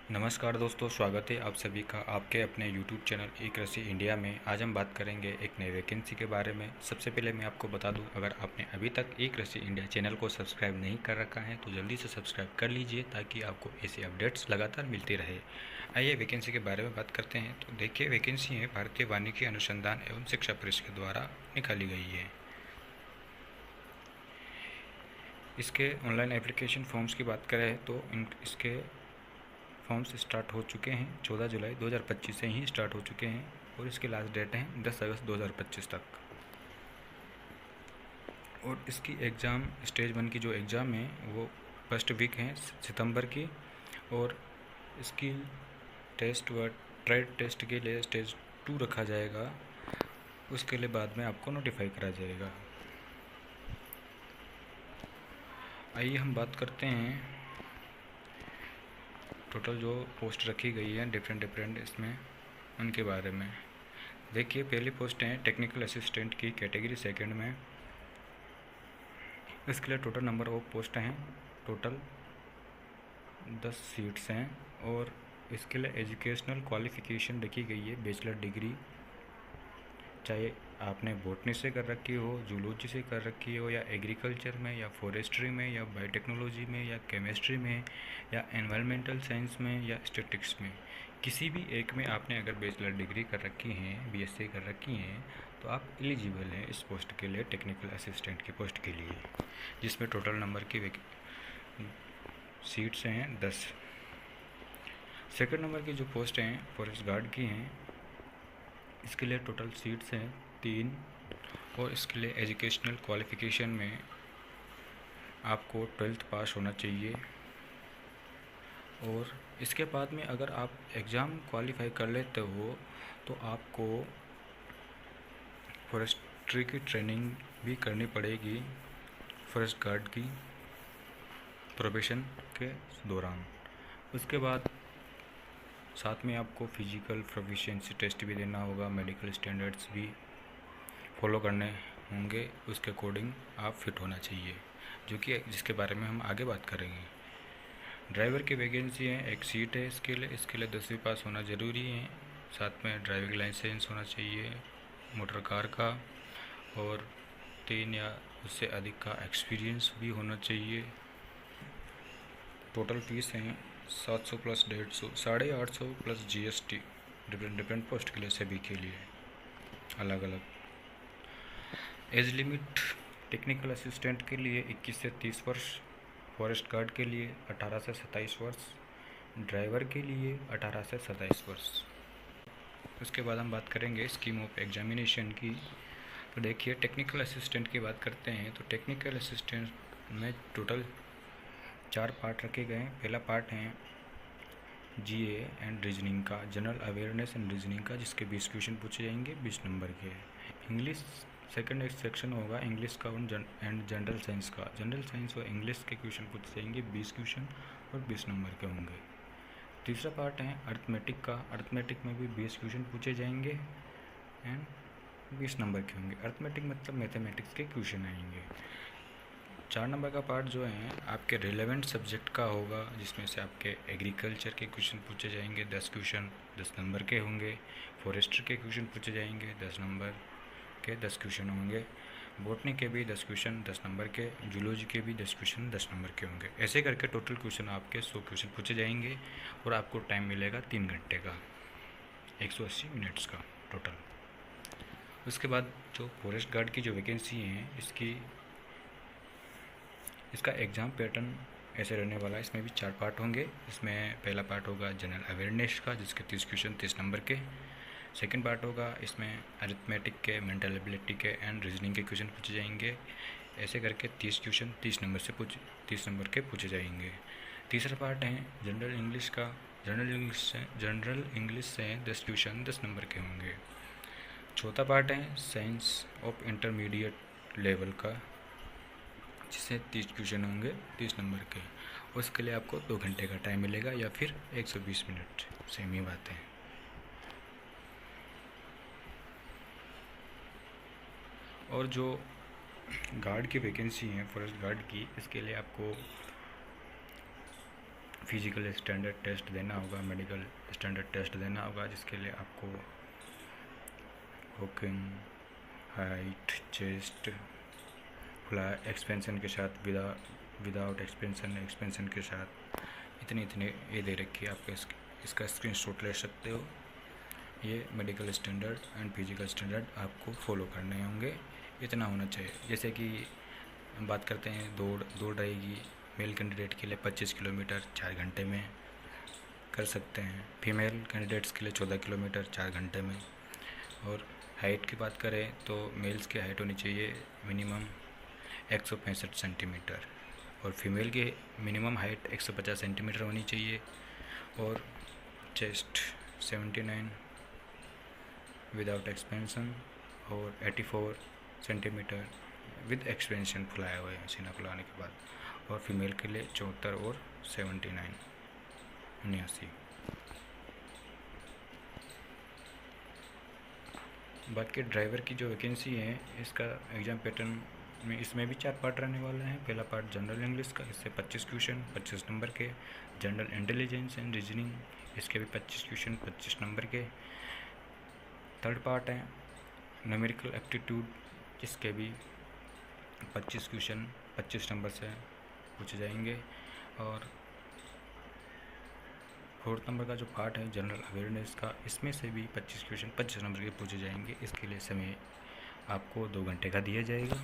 नमस्कार दोस्तों, स्वागत है आप सभी का आपके अपने YouTube चैनल एक रस्सी इंडिया में। आज हम बात करेंगे एक नई वैकेंसी के बारे में। सबसे पहले मैं आपको बता दूं, अगर आपने अभी तक एक रस्सी इंडिया चैनल को सब्सक्राइब नहीं कर रखा है तो जल्दी से सब्सक्राइब कर लीजिए ताकि आपको ऐसे अपडेट्स लगातार मिलते रहे। आइए वैकेंसी के बारे में बात करते हैं। तो देखिए, वैकेंसी है भारतीय वानिकी अनुसंधान एवं शिक्षा परिषद द्वारा निकाली गई है। इसके ऑनलाइन एप्लीकेशन फॉर्म्स की बात करें तो इसके फॉर्म्स स्टार्ट हो चुके हैं। 14 जुलाई 2025 से ही स्टार्ट हो चुके हैं और इसकी लास्ट डेट है 10 अगस्त 2025 तक। और इसकी एग्ज़ाम स्टेज 1 की जो एग्ज़ाम है वो फर्स्ट वीक है सितंबर की, और इसकी टेस्ट व ट्रेड टेस्ट के लिए स्टेज 2 रखा जाएगा। उसके लिए बाद में आपको नोटिफाई करा जाएगा। आइए हम बात करते हैं टोटल जो पोस्ट रखी गई है डिफरेंट इसमें उनके बारे में। देखिए, पहली पोस्ट है टेक्निकल असिस्टेंट की कैटेगरी सेकंड में। इसके लिए टोटल नंबर ऑफ पोस्ट हैं, टोटल 10 सीट्स हैं। और इसके लिए एजुकेशनल क्वालिफ़िकेशन रखी गई है बैचलर डिग्री, चाहे आपने बॉटनी से कर रखी हो, जूलॉजी से कर रखी हो, या एग्रीकल्चर में, या फॉरेस्ट्री में, या बायोटेक्नोलॉजी में, या केमिस्ट्री में, या एनवायरमेंटल साइंस में, या स्टैटिस्टिक्स में। किसी भी एक में आपने अगर बैचलर डिग्री कर रखी है, बीएससी कर रखी हैं, तो आप एलिजिबल हैं इस पोस्ट के लिए, टेक्निकल असिस्टेंट की पोस्ट के लिए, जिसमें टोटल नंबर की सीट्स हैं 10। सेकंड नंबर की जो पोस्ट हैं फॉरेस्ट गार्ड की हैं। इसके लिए टोटल सीट्स हैं 3, और इसके लिए एजुकेशनल क्वालिफ़िकेशन में आपको 12th पास होना चाहिए। और इसके बाद में अगर आप एग्ज़ाम क्वालिफाई कर लेते हो तो आपको फॉरेस्ट्री की ट्रेनिंग भी करनी पड़ेगी फॉरेस्ट गार्ड की प्रोबेशन के दौरान। उसके बाद साथ में आपको फिजिकल प्रोफिशिएंसी टेस्ट भी देना होगा, मेडिकल स्टैंडर्ड्स भी फॉलो करने होंगे। उसके अकॉर्डिंग आप फिट होना चाहिए, जो कि जिसके बारे में हम आगे बात करेंगे। ड्राइवर की वैकेंसी है, एक सीट है इसके लिए 10वीं पास होना ज़रूरी है। साथ में ड्राइविंग लाइसेंस होना चाहिए मोटर कार का, और 3 या उससे अधिक का एक्सपीरियंस भी होना चाहिए। टोटल फीस हैं 700 plus 150, 850 plus GST, different post के लिए, सभी के लिए अलग अलग। एज लिमिट टेक्निकल असिस्टेंट के लिए 21 से 30 वर्ष, फॉरेस्ट गार्ड के लिए 18 से 27 वर्ष, ड्राइवर के लिए 18 से 27 वर्ष। उसके बाद हम बात करेंगे स्कीम ऑफ एग्जामिनेशन की। तो देखिए, टेक्निकल असिस्टेंट की बात करते हैं तो टेक्निकल असिस्टेंट में टोटल 4 पार्ट रखे गए हैं। पहला पार्ट है GA एंड रीजनिंग का, जनरल अवेयरनेस एंड रीजनिंग का, जिसके 20 क्वेश्चन पूछे जाएंगे, 20 नंबर के। इंग्लिश सेकंड एक सेक्शन होगा इंग्लिश का एंड जनरल साइंस का। जनरल साइंस और इंग्लिश के क्वेश्चन पूछे जाएंगे, 20 क्वेश्चन और 20 नंबर के होंगे। तीसरा पार्ट है अर्थमेटिक का। अर्थमेटिक में भी 20 क्वेश्चन पूछे जाएंगे एंड 20 नंबर के होंगे। अर्थमेटिक मतलब मैथमेटिक्स के क्वेश्चन आएंगे। 4 नंबर का पार्ट जो है आपके रिलेवेंट सब्जेक्ट का होगा, जिसमें से आपके एग्रीकल्चर के क्वेश्चन पूछे जाएंगे, 10 क्वेश्चन 10 नंबर के होंगे। फॉरेस्ट्री के क्वेश्चन पूछे जाएंगे, 10 नंबर के 10 क्वेश्चन होंगे। बॉटनी के भी 10 क्वेश्चन 10 नंबर के, जूलॉजी के भी 10 क्वेश्चन 10 नंबर के होंगे। ऐसे करके टोटल क्वेश्चन आपके 100 क्वेश्चन पूछे जाएंगे, और आपको टाइम मिलेगा 3 घंटे का, 180 मिनट्स का टोटल। उसके बाद जो फॉरेस्ट गार्ड की जो वैकेंसी है इसका एग्ज़ाम पैटर्न ऐसे रहने वाला है। इसमें भी 4 पार्ट होंगे। इसमें पहला पार्ट होगा जनरल अवेयरनेस का, जिसके 30 क्वेश्चन 30 नंबर के। सेकंड पार्ट होगा इसमें अरिथमेटिक के, मेंटल एबिलिटी के एंड रीजनिंग के क्वेश्चन पूछे जाएंगे। ऐसे करके 30 क्वेश्चन 30 नंबर के पूछे जाएंगे। तीसरा पार्ट है जनरल इंग्लिश का। जनरल इंग्लिश से 10 क्वेश्चन 10 नंबर के होंगे। चौथा पार्ट है साइंस ऑफ इंटरमीडिएट लेवल का, जिससे 30 क्वेश्चन होंगे 30 नंबर के। उसके लिए आपको 2 घंटे का टाइम मिलेगा, या फिर 120 मिनट, सेम ही बात है। और जो गार्ड की वैकेंसी है फॉरेस्ट गार्ड की, इसके लिए आपको फिजिकल स्टैंडर्ड टेस्ट देना होगा, मेडिकल स्टैंडर्ड टेस्ट देना होगा, जिसके लिए आपको वॉकिंग, हाइट, चेस्ट, खुला एक्सपेंशन के साथ, विदाउट एक्सपेंशन के साथ इतनी ये दे रखी है। आपको इसका स्क्रीनशॉट ले सकते हो। ये medical standard and physical standard आपको फॉलो करने होंगे, इतना होना चाहिए। जैसे कि हम बात करते हैं दौड़ रहेगी मेल कैंडिडेट के लिए 25 किलोमीटर 4 घंटे में कर सकते हैं, फीमेल कैंडिडेट्स के लिए 14 किलोमीटर 4 घंटे में। और हाइट की बात करें तो मेल्स की हाइट होनी चाहिए मिनिमम 165 सेंटीमीटर और फीमेल की मिनिमम हाइट 150 सेंटीमीटर होनी चाहिए। और चेस्ट 79 विदाउट एक्सपेंशन और 84 सेंटीमीटर विद एक्सपेंशन फुलाया हुआ है सीना फुलाने के बाद। और फीमेल के लिए 74 और 79 79। बाकी ड्राइवर की जो वैकेंसी है, इसका एग्ज़ाम पैटर्न में इसमें भी 4 पार्ट रहने वाले हैं। पहला पार्ट जनरल इंग्लिश का, इससे 25 क्वेश्चन 25 नंबर के। जनरल इंटेलिजेंस एंड रीजनिंग, इसके भी 25 क्वेश्चन 25 नंबर के। थर्ड पार्ट है न्यूमेरिकल एप्टीट्यूड, इसके भी 25 क्वेश्चन 25 नंबर से पूछे जाएंगे। और फोर्थ नंबर का जो पार्ट है जनरल अवेयरनेस का, इसमें से भी 25 क्वेश्चन 25 नंबर के पूछे जाएंगे। इसके लिए समय आपको 2 घंटे का दिया जाएगा।